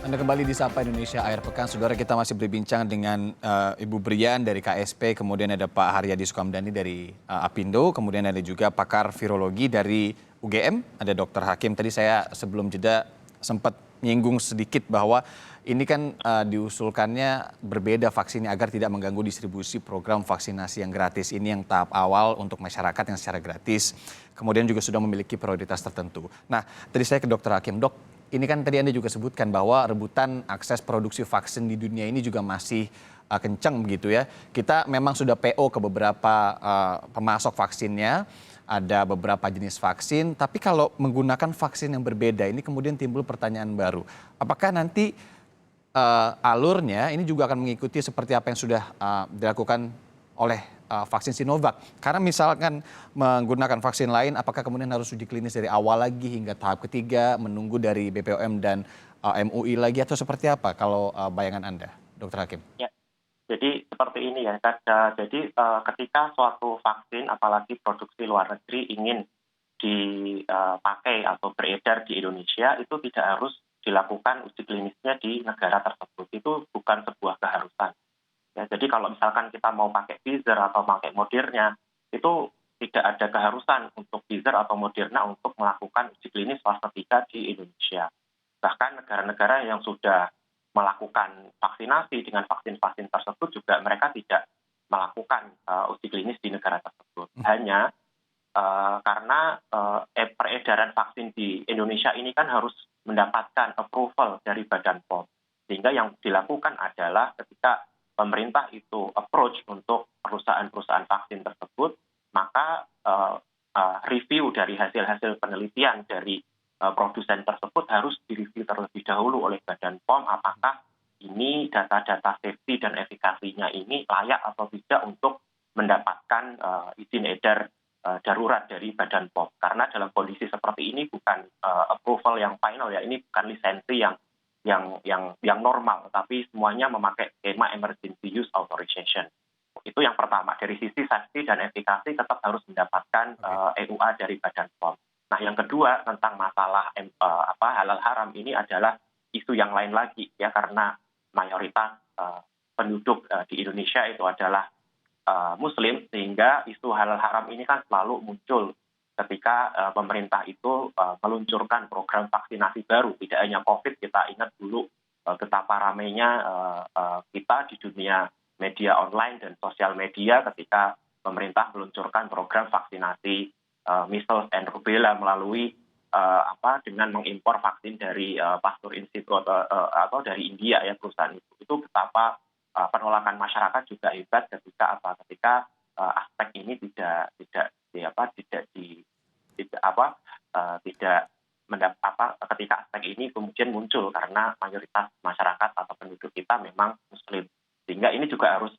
Anda kembali di Sapa Indonesia Akhir Pekan. Saudara, kita masih berbincang dengan Ibu Brian dari KSP, kemudian ada Pak Haryadi Sukamdhani dari Apindo, kemudian ada juga pakar virologi dari UGM, ada Dr. Hakim. Tadi saya sebelum jeda sempat menyinggung sedikit bahwa ini kan diusulkannya berbeda vaksinnya agar tidak mengganggu distribusi program vaksinasi yang gratis. Ini yang tahap awal untuk masyarakat yang secara gratis, kemudian juga sudah memiliki prioritas tertentu. Nah, tadi saya ke Dr. Hakim. Dok, ini kan tadi Anda juga sebutkan bahwa rebutan akses produksi vaksin di dunia ini juga masih kencang begitu ya. Kita memang sudah PO ke beberapa pemasok vaksinnya, ada beberapa jenis vaksin, tapi kalau menggunakan vaksin yang berbeda ini kemudian timbul pertanyaan baru. Apakah nanti alurnya ini juga akan mengikuti seperti apa yang sudah dilakukan oleh vaksin Sinovac? Karena misalkan menggunakan vaksin lain, apakah kemudian harus uji klinis dari awal lagi hingga tahap ketiga, menunggu dari BPOM dan MUI lagi, atau seperti apa kalau bayangan Anda, Dr. Hakim? Ya, jadi seperti ini ya, jadi ketika suatu vaksin, apalagi produksi luar negeri ingin dipakai atau beredar di Indonesia, itu tidak harus dilakukan uji klinisnya di negara tersebut. Itu bukan sebuah keharusan. Ya, jadi kalau misalkan kita mau pakai Pfizer atau pakai Moderna, itu tidak ada keharusan untuk Pfizer atau Moderna untuk melakukan uji klinis fase 3 di Indonesia. Bahkan negara-negara yang sudah melakukan vaksinasi dengan vaksin-vaksin tersebut juga mereka tidak melakukan uji klinis di negara tersebut. Hanya karena peredaran vaksin di Indonesia ini kan harus mendapatkan approval dari Badan POM. Sehingga yang dilakukan adalah ketika pemerintah itu approach untuk perusahaan-perusahaan vaksin tersebut, maka review dari hasil-hasil penelitian dari produsen tersebut harus direview terlebih dahulu oleh Badan POM apakah ini data-data safety dan efikasinya ini layak atau tidak untuk mendapatkan izin edar darurat dari Badan POM. Karena dalam kondisi seperti ini bukan approval yang final ya, ini bukan lisensi yang normal, tapi semuanya memakai skema emergency use authorization. Itu yang pertama, dari sisi safety dan efikasi tetap harus mendapatkan EUA dari Badan POM. Nah, yang kedua tentang masalah halal haram ini adalah isu yang lain lagi ya, karena mayoritas penduduk di Indonesia itu adalah Muslim, sehingga isu halal haram ini kan selalu muncul ketika pemerintah itu meluncurkan program vaksinasi baru. Tidak hanya COVID, kita ingat dulu betapa ramainya kita di dunia media online dan sosial media ketika pemerintah meluncurkan program vaksinasi measles and rubella melalui dengan mengimpor vaksin dari Pasteur Institute atau dari India ya, perusahaan itu betapa penolakan masyarakat juga hebat ketika aspek ini ketika aspek ini kemudian muncul karena mayoritas masyarakat atau penduduk kita memang Muslim, sehingga ini juga harus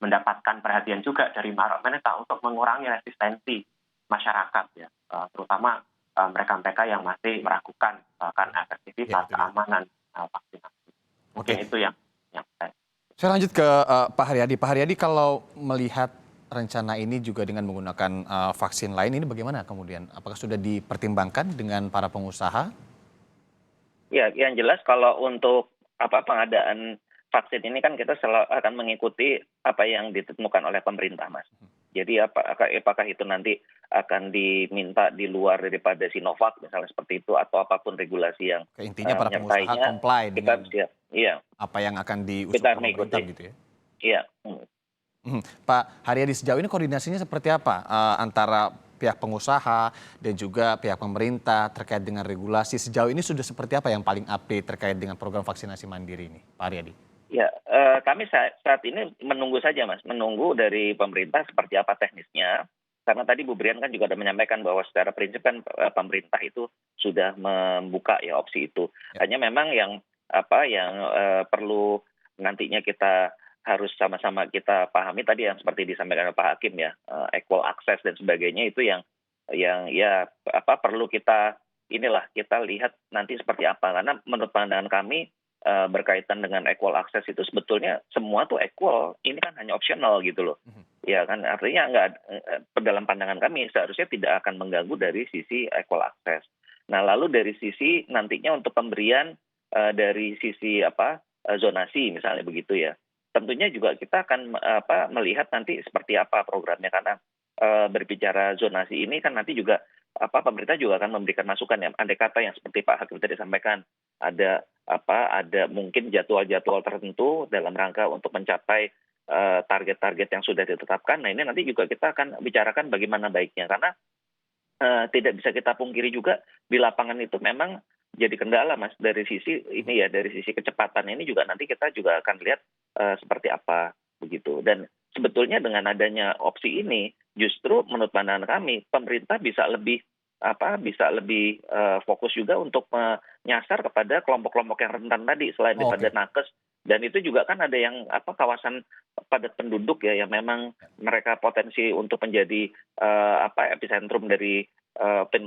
mendapatkan perhatian juga dari pemerintah untuk mengurangi resistensi masyarakat ya, terutama mereka-mereka yang masih meragukan akan efektivitas keamanan vaksinasi. Mungkin itu yang Saya lanjut ke Pak Haryadi. Pak Haryadi, kalau melihat rencana ini juga dengan menggunakan vaksin lain, ini bagaimana kemudian? Apakah sudah dipertimbangkan dengan para pengusaha? Ya, yang jelas kalau untuk pengadaan vaksin ini kan kita selalu akan mengikuti apa yang ditentukan oleh pemerintah, Mas. Jadi apakah itu nanti akan diminta di luar daripada Sinovac misalnya seperti itu, atau apapun regulasi yang Intinya para pengusaha comply dengan apa yang akan diusulkan pemerintah gitu ya? Iya. Pak Haryadi, sejauh ini koordinasinya seperti apa antara pihak pengusaha dan juga pihak pemerintah terkait dengan regulasi? Sejauh ini sudah seperti apa yang paling update terkait dengan program vaksinasi mandiri ini, Pak Haryadi? Ya, kami saat ini menunggu saja, Mas. Menunggu dari pemerintah seperti apa teknisnya. Karena tadi Bu Brian kan juga sudah menyampaikan bahwa secara prinsip kan pemerintah itu sudah membuka ya opsi itu. Hanya memang yang perlu nantinya kita harus sama-sama kita pahami tadi yang seperti disampaikan oleh Pak Hakim ya, equal access dan sebagainya itu yang perlu kita lihat nanti seperti apa. Karena menurut pandangan kami berkaitan dengan equal access itu sebetulnya semua tuh equal, ini kan hanya optional gitu loh. Ya kan, artinya dalam pandangan kami seharusnya tidak akan mengganggu dari sisi equal access. Nah, lalu dari sisi nantinya untuk pemberian dari sisi zonasi misalnya begitu ya. Tentunya juga kita akan melihat nanti seperti apa programnya karena berbicara zonasi ini kan nanti juga pemerintah juga akan memberikan masukan ya. Andai kata yang seperti Pak Hakim tadi sampaikan ada mungkin jadwal-jadwal tertentu dalam rangka untuk mencapai target-target yang sudah ditetapkan. Nah ini nanti juga kita akan bicarakan bagaimana baiknya karena tidak bisa kita pungkiri juga di lapangan itu memang jadi kendala Mas dari sisi ini ya dari sisi kecepatan ini juga nanti kita juga akan lihat seperti apa begitu. Dan sebetulnya dengan adanya opsi ini justru menurut pandangan kami pemerintah bisa lebih fokus juga untuk menyasar kepada kelompok-kelompok yang rentan tadi selain daripada nakes. Dan itu juga kan ada yang kawasan padat penduduk ya yang memang mereka potensi untuk menjadi epicentrum dari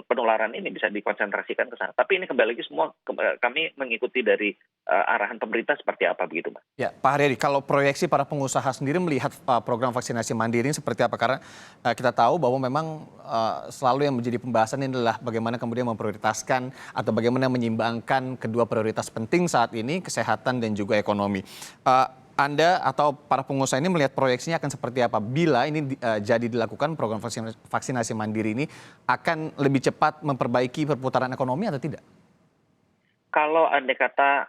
penularan ini bisa dikonsentrasikan ke sana. Tapi ini kembali lagi semua kami mengikuti dari arahan pemerintah seperti apa begitu, Mas. Ya, Pak Haryadi, kalau proyeksi para pengusaha sendiri melihat program vaksinasi mandiri ini seperti apa? Karena kita tahu bahwa memang selalu yang menjadi pembahasan ini adalah bagaimana kemudian memprioritaskan atau bagaimana menyimbangkan kedua prioritas penting saat ini, kesehatan dan juga ekonomi. Anda atau para pengusaha ini melihat proyeksinya akan seperti apa bila ini jadi dilakukan program vaksinasi mandiri ini akan lebih cepat memperbaiki perputaran ekonomi atau tidak? Kalau andai kata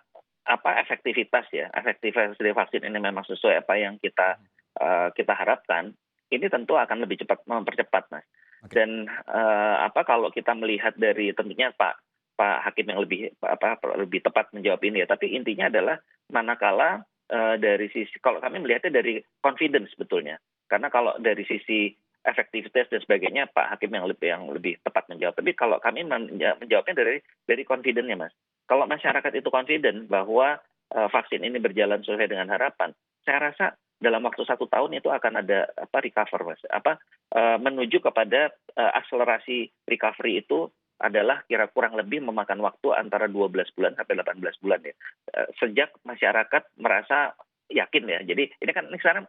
efektivitas dari vaksin ini memang sesuai apa yang kita harapkan, ini tentu akan lebih cepat mempercepat, Mas. Okay. Dan kalau kita melihat dari tentunya Pak Hakim yang lebih tepat menjawab ini ya, tapi intinya adalah manakala dari sisi kalau kami melihatnya dari confidence sebetulnya. Karena kalau dari sisi efektivitas dan sebagainya Pak Hakim yang lebih tepat menjawab. Tapi kalau kami menjawabnya dari confidence-nya, Mas. Kalau masyarakat itu confident bahwa vaksin ini berjalan sesuai dengan harapan, saya rasa dalam waktu 1 tahun itu akan ada recover, Mas. Menuju kepada akselerasi recovery itu adalah kurang lebih memakan waktu antara 12 bulan sampai 18 bulan ya. Sejak masyarakat merasa yakin ya. Jadi ini kan sekarang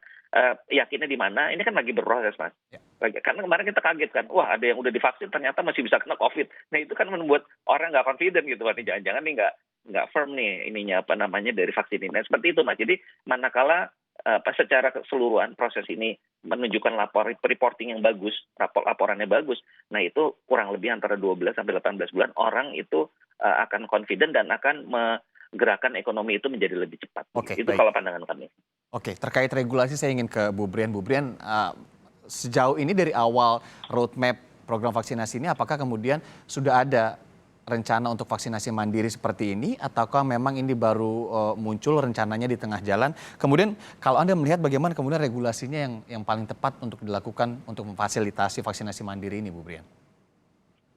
yakinnya di mana? Ini kan lagi berproses, Mas. Ya. Karena kemarin kita kaget kan, wah ada yang udah divaksin ternyata masih bisa kena COVID. Nah itu kan membuat orang nggak confident gitu, Mas. Jangan-jangan nih nggak firm nih ininya dari vaksin ini. Nah, seperti itu, Mas. Jadi manakala secara keseluruhan proses ini menunjukkan reporting yang bagus, laporannya bagus. Nah itu kurang lebih antara 12 sampai 18 bulan orang itu akan confident dan akan menggerakkan ekonomi itu menjadi lebih cepat. Oke, itu baik. Kalau pandangan kami. Oke, terkait regulasi saya ingin ke Bu Brian. Bu Brian, sejauh ini dari awal roadmap program vaksinasi ini apakah kemudian sudah ada rencana untuk vaksinasi mandiri seperti ini ataukah memang ini baru muncul rencananya di tengah jalan? Kemudian kalau Anda melihat bagaimana kemudian regulasinya yang paling tepat untuk dilakukan untuk memfasilitasi vaksinasi mandiri ini, Bu Brian?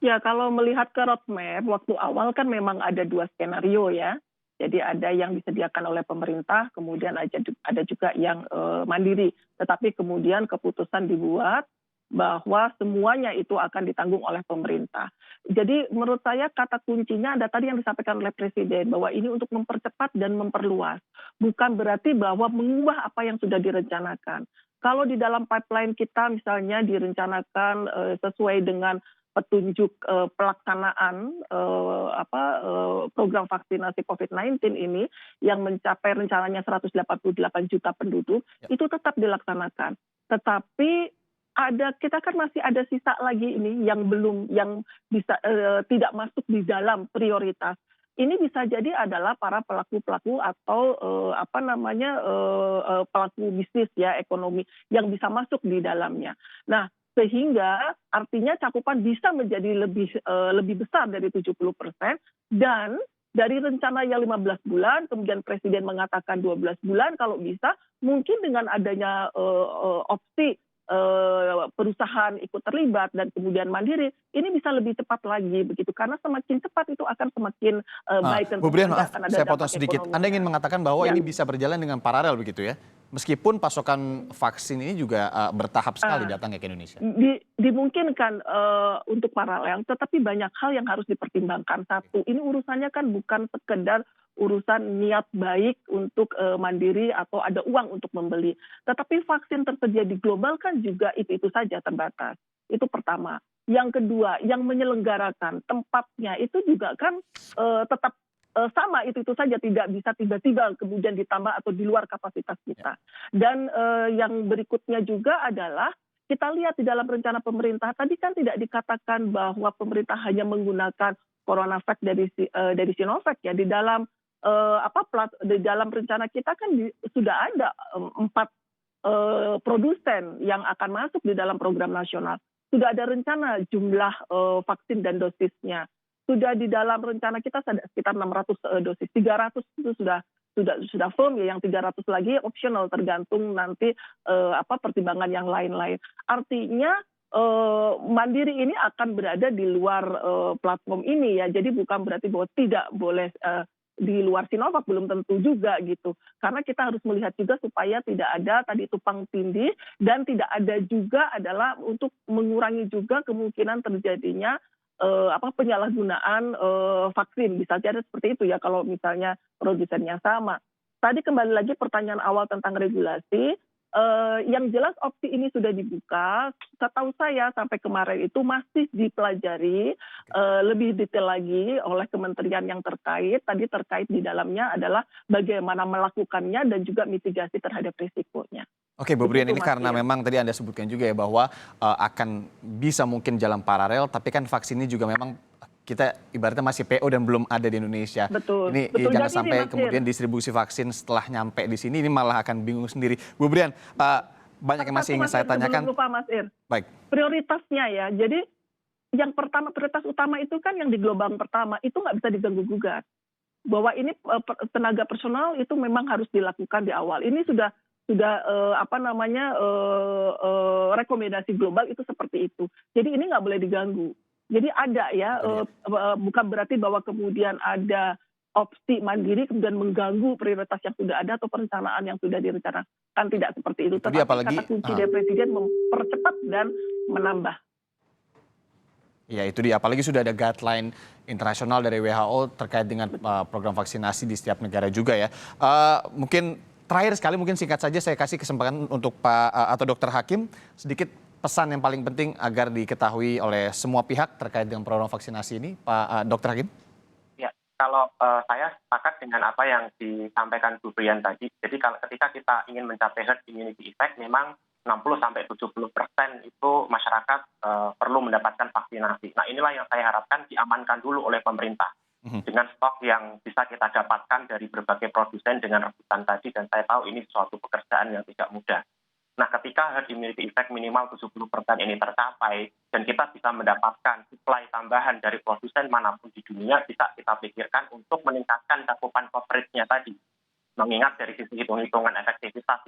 Ya, kalau melihat ke roadmap waktu awal kan memang ada 2 skenario ya. Jadi ada yang disediakan oleh pemerintah, kemudian ada juga yang mandiri. Tetapi kemudian keputusan dibuat bahwa semuanya itu akan ditanggung oleh pemerintah. Jadi menurut saya kata kuncinya ada tadi yang disampaikan oleh Presiden bahwa ini untuk mempercepat dan memperluas. Bukan berarti bahwa mengubah apa yang sudah direncanakan. Kalau di dalam pipeline kita misalnya direncanakan sesuai dengan petunjuk pelaksanaan program vaksinasi COVID-19 ini yang mencapai rencananya 188 juta penduduk, itu tetap dilaksanakan. Tetapi kita kan masih ada sisa lagi ini yang bisa tidak masuk di dalam prioritas. Ini bisa jadi adalah para pelaku-pelaku atau pelaku bisnis ya ekonomi yang bisa masuk di dalamnya. Nah, sehingga artinya cakupan bisa menjadi lebih besar dari 70% dan dari rencana yang 15 bulan, kemudian Presiden mengatakan 12 bulan kalau bisa, mungkin dengan adanya opsi perusahaan ikut terlibat dan kemudian mandiri, ini bisa lebih cepat lagi begitu karena semakin cepat itu akan semakin baik. Bu Brian, maaf, saya potong sedikit. Anda ingin mengatakan bahwa ini bisa berjalan dengan paralel begitu ya? Meskipun pasokan vaksin ini juga bertahap sekali datangnya ke Indonesia. Dimungkinkan untuk paralel, tetapi banyak hal yang harus dipertimbangkan. Satu, ini urusannya kan bukan sekedar urusan niat baik untuk mandiri atau ada uang untuk membeli. Tetapi vaksin tersedia di global kan juga itu saja terbatas. Itu pertama. Yang kedua, yang menyelenggarakan tempatnya itu juga kan tetap sama itu saja, tidak bisa tiba-tiba kemudian ditambah atau di luar kapasitas kita. Dan yang berikutnya juga adalah kita lihat di dalam rencana pemerintah tadi kan tidak dikatakan bahwa pemerintah hanya menggunakan CoronaVac dari Sinovac ya. Di dalam di dalam rencana kita kan sudah ada 4 produsen yang akan masuk di dalam program nasional. Sudah ada rencana jumlah vaksin dan dosisnya. Sudah di dalam rencana kita sekitar 600 dosis, 300 itu sudah firm ya, yang 300 lagi optional tergantung nanti pertimbangan yang lain-lain. Artinya Mandiri ini akan berada di luar platform ini ya, jadi bukan berarti bahwa tidak boleh di luar Sinovac, belum tentu juga gitu. Karena kita harus melihat juga supaya tidak ada tadi tumpang tindih dan tidak ada juga adalah untuk mengurangi juga kemungkinan terjadinya penyalahgunaan vaksin. Bisa jadi seperti itu ya kalau misalnya produsennya sama. Tadi kembali lagi pertanyaan awal tentang regulasi. Yang jelas opsi ini sudah dibuka. Setahu saya sampai kemarin itu masih dipelajari lebih detail lagi oleh kementerian yang terkait. Tadi terkait di dalamnya adalah bagaimana melakukannya dan juga mitigasi terhadap risikonya. Oke, Bu Brian, ini karena memang tadi Anda sebutkan juga ya bahwa akan bisa mungkin jalan paralel, tapi kan vaksin ini juga memang kita ibaratnya masih PO dan belum ada di Indonesia. Betul. Ini Betul. jangan Jadi sampai kemudian distribusi vaksin setelah nyampe di sini ini malah akan bingung sendiri. Bu Brian, banyak yang masih ingin saya tanyakan. Belum lupa Mas Ir. Baik. Prioritasnya ya. Jadi yang pertama, prioritas utama itu kan yang di gelombang pertama itu nggak bisa diganggu-gugat. Bahwa ini tenaga personal itu memang harus dilakukan di awal. Ini sudah rekomendasi global itu seperti itu. Jadi ini nggak boleh diganggu. Jadi ada ya, bukan berarti bahwa kemudian ada opsi mandiri kemudian mengganggu prioritas yang sudah ada atau perencanaan yang sudah direncanakan, tidak seperti itu. Tetapi kata kunci dari Presiden mempercepat dan menambah. Ya itu dia, apalagi sudah ada guideline internasional dari WHO terkait dengan program vaksinasi di setiap negara juga ya. Mungkin terakhir sekali, mungkin singkat saja saya kasih kesempatan untuk Pak atau Dr. Hakim sedikit pesan yang paling penting agar diketahui oleh semua pihak terkait dengan program vaksinasi ini, Pak Dr. Hakim. Ya, kalau saya sepakat dengan apa yang disampaikan Bu Brian tadi. Jadi kalau ketika kita ingin mencapai herd immunity effect, memang 60-70% itu masyarakat perlu mendapatkan vaksinasi. Nah inilah yang saya harapkan diamankan dulu oleh pemerintah. Dengan stok yang bisa kita dapatkan dari berbagai produsen dengan rebutan tadi, dan saya tahu ini suatu pekerjaan yang tidak mudah. Nah, ketika herd immunity effect minimal 70% ini tercapai, dan kita bisa mendapatkan suplai tambahan dari produsen manapun di dunia, bisa kita pikirkan untuk meningkatkan cakupan coverage-nya tadi. Mengingat dari sisi hitung-hitungan efektivitas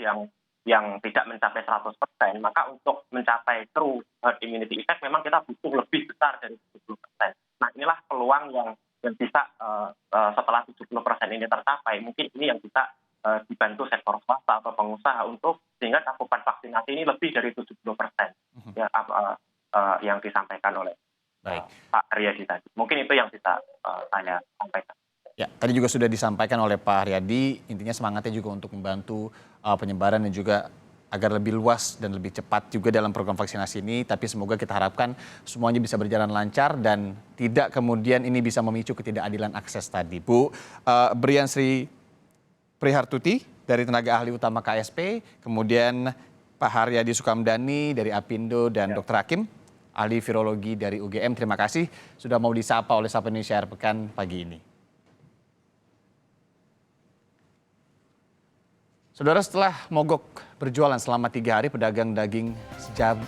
yang tidak mencapai 100%, maka untuk mencapai true herd immunity effect memang kita butuh lebih besar dari 70%. Nah, inilah peluang yang bisa setelah 70% ini tercapai, mungkin ini yang bisa dibantu sektor swasta atau pengusaha untuk sehingga cakupan vaksinasi ini lebih dari 70% ya, yang disampaikan oleh Pak Haryadi tadi. Mungkin itu yang bisa saya sampaikan. Ya, tadi juga sudah disampaikan oleh Pak Haryadi, intinya semangatnya juga untuk membantu penyebaran dan juga agar lebih luas dan lebih cepat juga dalam program vaksinasi ini. Tapi semoga kita harapkan semuanya bisa berjalan lancar dan tidak kemudian ini bisa memicu ketidakadilan akses tadi. Bu Brian Sri Prihartuti dari tenaga ahli utama KSP, kemudian Pak Haryadi Sukamdhani dari Apindo dan Dr. Hakim, ahli virologi dari UGM. Terima kasih sudah mau disapa oleh Sapa Indonesia Akhir Pekan pagi ini. Saudara, setelah mogok berjualan selama 3 hari, pedagang daging sejabur